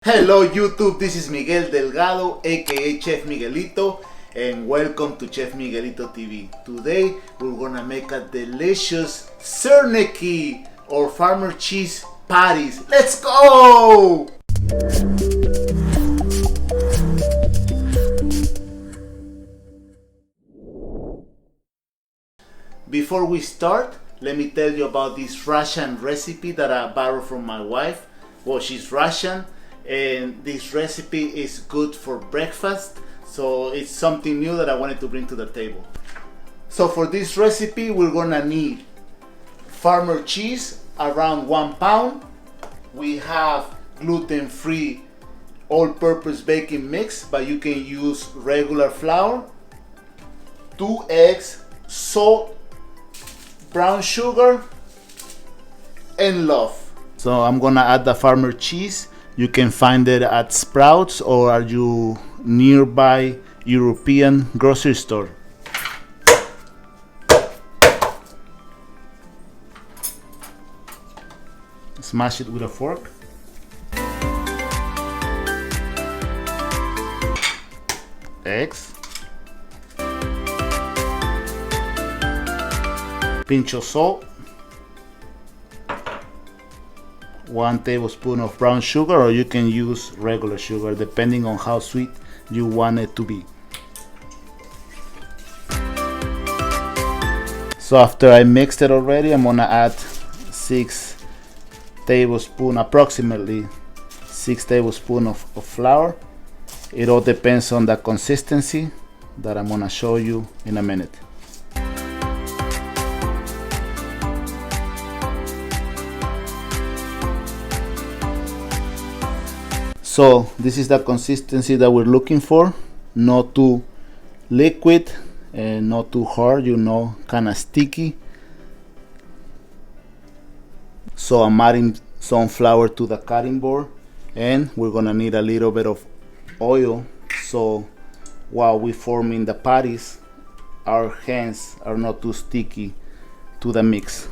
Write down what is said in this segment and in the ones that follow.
Hello YouTube, this is Miguel Delgado aka Chef Miguelito and welcome to Chef Miguelito TV. Today we're gonna make a delicious Syrniki or farmer cheese patties. Let's go! Before we start, let me tell you about this Russian recipe that I borrowed from my wife. Well, she's Russian and this recipe is good for breakfast, so it's something new that I wanted to bring to the table. So for this recipe we're gonna need farmer cheese around 1 pound. We have gluten-free all-purpose baking mix, but you can use regular flour, 2 eggs, salt, brown sugar, and loaf. So I'm gonna add the farmer cheese. You can find it at Sprouts or are you nearby European grocery store. Smash it with a fork. Eggs. Pinch of salt. 1 tablespoon of brown sugar, or you can use regular sugar depending on how sweet you want it to be. So after I mixed it already, I'm gonna add approximately 6 tablespoons of flour. It all depends on the consistency that I'm gonna show you in a minute. So this is the consistency that we're looking for, not too liquid and not too hard, you know, kind of sticky. So I'm adding some flour to the cutting board and we're gonna need a little bit of oil, so while we're forming the patties our hands are not too sticky to the mix.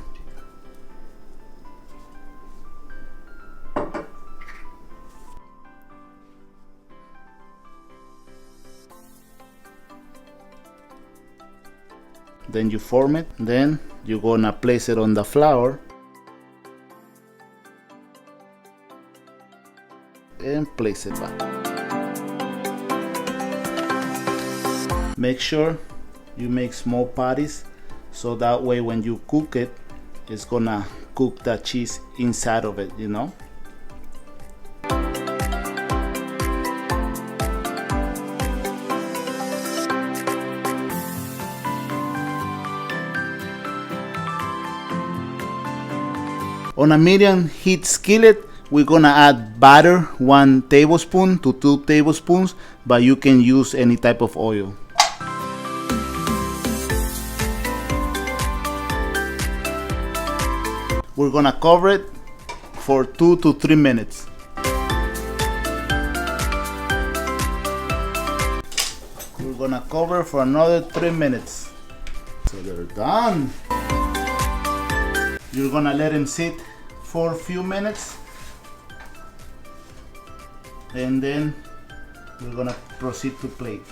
Then you form it, then you're gonna place it on the flour and place it back. Make sure you make small patties so that way when you cook it, it's gonna cook the cheese inside of it, you know. On a medium heat skillet, we're gonna add butter, 1 tablespoon to 2 tablespoons, but you can use any type of oil. We're gonna cover it for 2 to 3 minutes. We're gonna cover for another 3 minutes. So they're done. You're gonna let them sit for a few minutes and then we're gonna proceed to plate.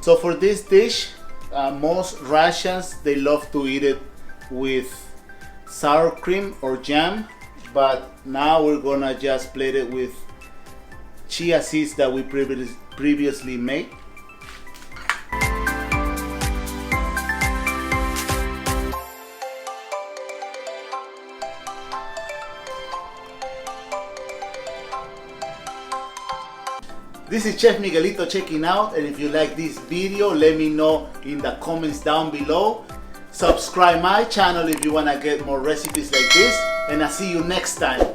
So for this dish, most Russians, they love to eat it with sour cream or jam, but now we're gonna just plate it with chia seeds that we previously made. This is Chef Miguelito checking out, and if you like this video, let me know in the comments down below. Subscribe my channel if you want to get more recipes like this, and I'll see you next time.